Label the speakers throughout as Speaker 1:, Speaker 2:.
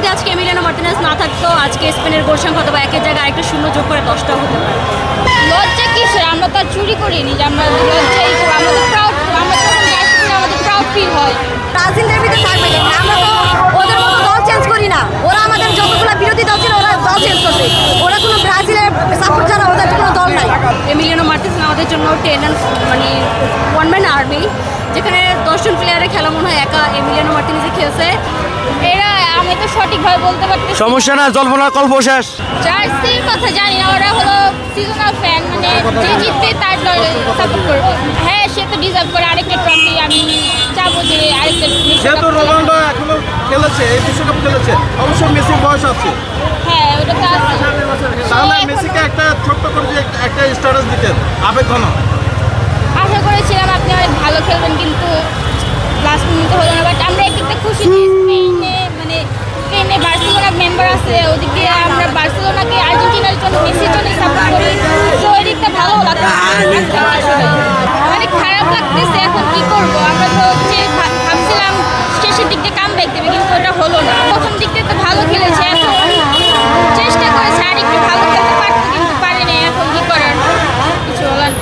Speaker 1: যদি আজকে Emiliano Martinez না থাকতো, আজকে স্পেনের গোল সংখ্যা হয়তো একের জায়গায় আরেকটা শূন্য যোগ করে 10টা হতে পারে।
Speaker 2: লজ্জা কিসের? আমরা তো আর চুরি করিনি যে আমরা লজ্জাই করবো। আমাদের প্রাউড, আমরা যখন জার্সি কিনি আমাদের প্রাউড ফিল হয়।
Speaker 3: ব্রাজিল ডেবিতে থাকবে কেন? আমরা তো ওদের মতো দল চেঞ্জ করি না। ওরা আমাদের যতগুলো বিরোধী দল ছিল ওরা দল চেঞ্জ করছে। ওরা কোনো ব্রাজিলের সাপোর্ট ছাড়া ওদের কোনো দল নাই।
Speaker 1: এমিলিয়ানো মার্টিনেজ আমাদের জন্য 10 মানে ওয়ান ম্যান আর্মি, যেখানে 10 জন প্লেয়ারের খেলা মনে হয় একা এমিলিয়ানো মার্টিনেজে খেলছে।
Speaker 2: এরা আমি তো সঠিকভাবে বলতে পারতেছি
Speaker 4: সমস্যা না, জল্পনা কল্প শেষ।
Speaker 2: জার্সির কথা জানি না, ওরা হলো সিজনাল ফ্যান, মানে যে জিতবে তার দল সাপোর্ট করবে। হ্যাঁ, সে তো ডিজার্ভ করে আরেকটা ট্রফি। আমি চাবো যে আরেকটা
Speaker 5: যেহেতু রোনাল্ডো এখনো খেলেছে, এই বিশ্বকাপ খেলেছে, অবশ্য মেসির বয়স আছে,
Speaker 2: হ্যাঁ ওটা তো আছে।
Speaker 5: তাহলে মেসিকে একটা ছোট্ট করে যে একটা স্ট্যাটাস দিতেন আবেগ ঘন।
Speaker 2: আশা করেছিলাম আপনি অনেক ভালো খেলবেন, কিন্তু লাস্ট মিনিটে হলো না। বাট আমরা একদিকটা খুশি যে স্পেনে বার্সেলোনা মেম্বার আছে, ওদিকে আমরা বার্সেলোনাকে আর্জেন্টিনার জন্য মেসির জন্য সাপোর্ট করি। তো ওই দিকটা ভালো লাগছে, অনেক খারাপ লাগতেছে। এখন কি করবো? আমরা তো হচ্ছে ভাবছিলাম শেষের দিকটা কামব্যাক দেবে, কিন্তু ওটা হলো না। প্রথম দিকটা তো ভালো খেলেছে, এখন চেষ্টা করেছে আর একটু ভালো খেলতে পারতো, কিন্তু পারেনি। এখন কি করার, কিছু বলার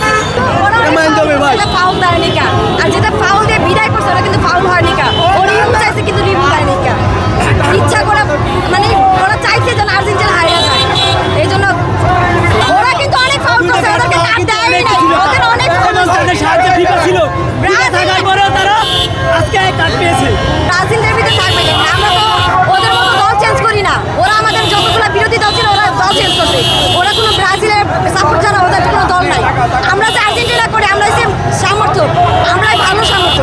Speaker 2: নেই।
Speaker 3: ফাউল দেয়নি কা, আর যেটা ফাউল দিয়ে বিদায় করছে ওরা কিন্তু ফাউল হয়নি কা। ওরা রিভিউ চাইছে কিন্তু রিভিউ দেয়নি কা। ইচ্ছা করে মানে ওরা চাইছে যেন আর্জেন্টিনা হারিয়ে যায়, এই জন্য ওরা কিন্তু অনেক ফাউল করছে। ওদেরকে কার্ড দেয়নি নাই, ওদের অনেক ফাউল করছে। ব্রাজিল ডেবিতে থাকবে কেন? আমরা তো ওদের মতো দল চেঞ্জ করি না। ওরা আমাদের যতগুলো বিরোধী দল ছিল ওরা দল চেঞ্জ করছে। ওরা কোনো ব্রাজিলের সাপোর্ট ছাড়া ওদের কোনো দল নাই। আমরা যে আর্জেন্টিনা করি, আমরা হচ্ছে সামর্থ্য, আমরাই ভালো সামর্থ্য,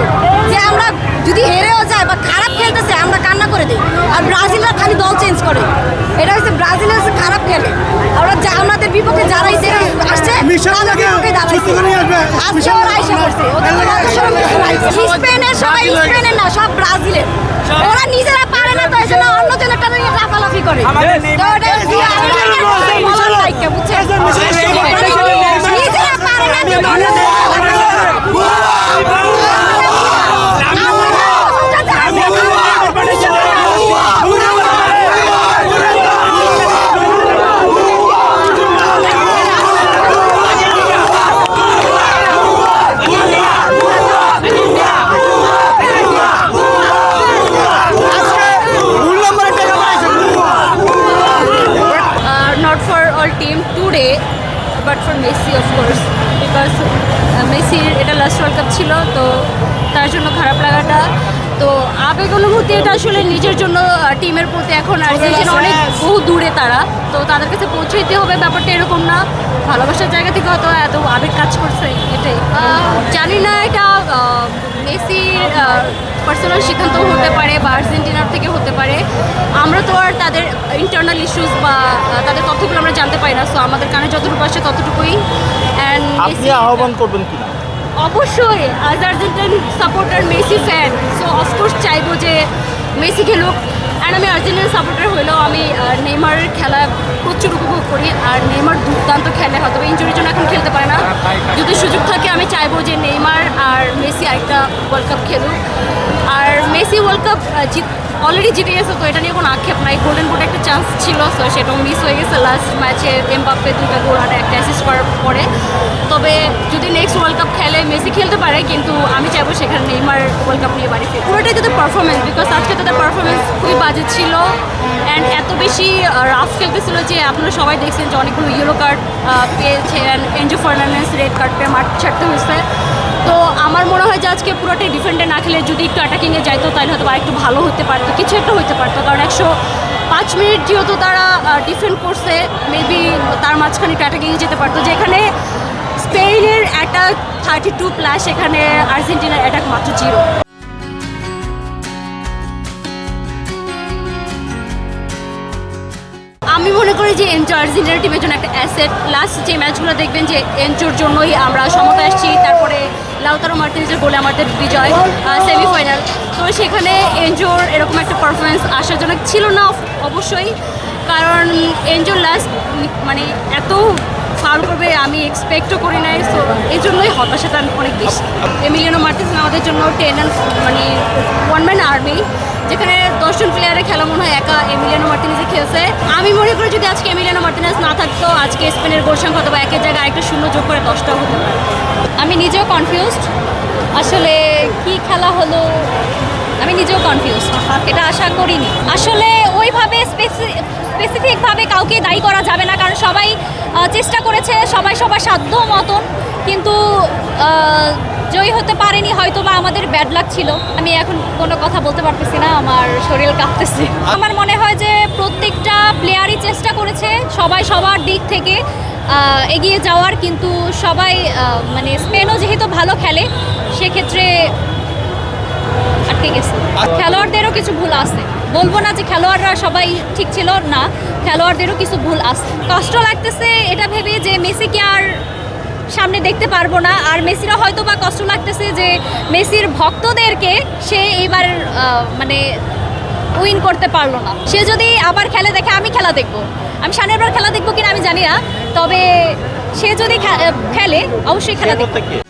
Speaker 3: যে আমরা যদি হেরেও যায় বা খারাপ খেলতেছে আমরা কান্না করে দিই। আর ব্রাজিলরা খালি দল চেঞ্জ করে, এটা হচ্ছে ব্রাজিলের খারাপ খেলে। আমরা আমাদের বিপক্ষে যারাই আসছে তাদের বিপক্ষে দাঁড়াইছে। আজকে ওরা আইসা করছে, ওদের স্পেনের সবাই স্পেনের না, সব ব্রাজিলের। ওরা নিজেরা পারে না, তো এই জন্য অন্য জনের নিয়ে লাফালাফি করে। তো ওটা বলার লাইকা, বুঝছেন? নিজেরা পারে না কিন্তু
Speaker 1: but for Messi of course, because মেসির এটা লাস্ট ওয়ার্ল্ড কাপ ছিল, তো তার জন্য খারাপ লাগাটা। তো আবেগ অনুভূতি এটা আসলে নিজের জন্য, টিমের প্রতি। এখন আর্জেন্টিনা অনেক বহু দূরে তারা, তো তাদের কাছে পৌঁছাইতে হবে, ব্যাপারটা এরকম না। ভালোবাসার জায়গা থেকে হয়তো এত আবেগ কাজ করছে, এটাই। জানি না এটা মেসির পার্সোনাল সিদ্ধান্ত হতে পারে বা আর্জেন্টিনার থেকে হতে পারে। আমরা তো আর তাদের ইন্টারনাল ইস্যুস বা তাদের তথ্যগুলো আমরা জানতে পারি না। সো আমাদের কানে যতটুকু আসে ততটুকুই। অ্যান্ড
Speaker 5: আপনি আহ্বান করবেন কিনা?
Speaker 1: অবশ্যই আজ Argentine supporter, Messi fan, so of course চাইবো যে মেসি খেলুক। অ্যান্ড আমি আর্জেন্টিনার সাপোর্টার হলেও আমি নেইমারের খেলা প্রচুর উপভোগ করি। আর নেইমার দুর্দান্ত খেলে, হয়তো ইনজুরির জন্য এখন খেলতে পারে না। যদি সুযোগ থাকে আমি চাইবো যে নেইমার আর মেসি আরেকটা ওয়ার্ল্ড কাপ খেলুক। আর মেসি ওয়ার্ল্ড কাপ অলরেডি জিতে গেছে, তো এটা নিয়ে কোনো আক্ষেপ নাই। গোল্ডেন বুটে একটা চান্স ছিল, সো সেটাও মিস হয়ে গেছে লাস্ট ম্যাচে। এমবাপ্পে 2টা গোল আর একটা অ্যাসিস্ট করার পরে। তবে যদি নেক্সট ওয়ার্ল্ড কাপ খেলে মেসি খেলতে পারে, কিন্তু আমি চাইবো সেখানে নেইমার ওয়ার্ল্ড কাপ নিয়ে বাড়ি ফিরে। পুরোটাই তাদের পারফরমেন্স, বিকজ আজকে তাদের পারফরমেন্স খুবই বাজে ছিল। অ্যান্ড এত বেশি রাফ খেলতেছিল যে আপনারা সবাই দেখছেন যে অনেকগুলো ইয়েলো কার্ড পেয়েছে। And Enzo Fernandez red card পেয়ে মাঠ ছাড়তে হয়েছে। তো আমার মনে হয় যে আজকে পুরোটাই ডিফেন্ডে না খেলে যদি একটু অ্যাটাকিংয়ে যাইতো, তাহলে হয়তো আরেকটু ভালো হতে পারতো, কিছু একটা হতে পারতো। কারণ 105 মিনিট যেহেতু তারা ডিফেন্ড করছে, মেবি তার মাঝখানে একটু অ্যাটাকিংয়ে যেতে পারতো। যেখানে স্পেনের অ্যাটাক 32+, এখানে আর্জেন্টিনার অ্যাটাক মাত্র 0। আমি মনে করি যে এনজো আর্জেন্টিনা টিমের জন্য একটা অ্যাসেট। লাস্ট যে ম্যাচগুলো দেখবেন যে এনজোর জন্যই আমরা সমতা আসছি। তারপরে লাউতারো মার্টিনেজের গোলে আমাদের বিজয়, সেমিফাইনাল। তো সেখানে এনজোর এরকম একটা পারফরমেন্স আশাজনক ছিল না অবশ্যই, কারণ এনজোর লাস্ট মানে এত ফাউল করবে আমি এক্সপেক্টও করি নাই। সো এই জন্যই হতাশাটা অনেক বেশি। এমিলিয়ানো মার্টিনেজ আমাদের জন্য 10 মানে ওয়ান ম্যান আর্মি, যেখানে 10 জন প্লেয়ারের খেলা মনে হয় একা এমিলিয়ানো মার্টিনেজে খেলছে। আমি মনে করি যদি আজকে এমিলিয়ানো মার্টিনেজ না থাকতো আজকে স্পেনের গোল সংখ্যা হয়তো বা একের জায়গায় আরেকটা শূন্য যোগ করে 10টাও হতে পারে।
Speaker 2: আমি নিজেও কনফিউজড, আসলে কি খেলা হলো আমি নিজেও কনফিউজ, এটা আশা করিনি। আসলে ওইভাবে স্পেসিফিকভাবে কাউকে দায়ী করা যাবে না, কারণ সবাই চেষ্টা করেছে, সবাই সবার সাধ্য মতন, কিন্তু জয়ী হতে পারেনি, হয়তো বা আমাদের ব্যাড লাক ছিল। আমি এখন কোনো কথা বলতে পারতেছি না, আমার শরীর কাঁপতেছে। আমার মনে হয় যে প্রত্যেকটা প্লেয়ারই চেষ্টা করেছে, সবাই সবার দিক থেকে এগিয়ে যাওয়ার, কিন্তু সবাই মানে স্পেনও যেহেতু ভালো খেলে সেক্ষেত্রে আটকে গেছে। খেলোয়াড়দেরও কিছু ভুল আছে, বলবো না যে খেলোয়াড়রা সবাই ঠিক ছিল না, খেলোয়াড়দেরও কিছু ভুল আছে। কষ্ট লাগতেছে এটা ভেবে যে মেসিকে আর সামনে দেখতে পারবো না, আর মেসিরা হয়তো বা কষ্ট লাগতেছে যে মেসির ভক্তদেরকে সে এইবার মানে উইন করতে পারলো না। সে যদি আবার খেলে দেখে আমি খেলা দেখবো, আমি সামনের বার খেলা দেখবো কিনা আমি জানি না, তবে সে যদি খেলে অবশ্যই খেলা দেখবো।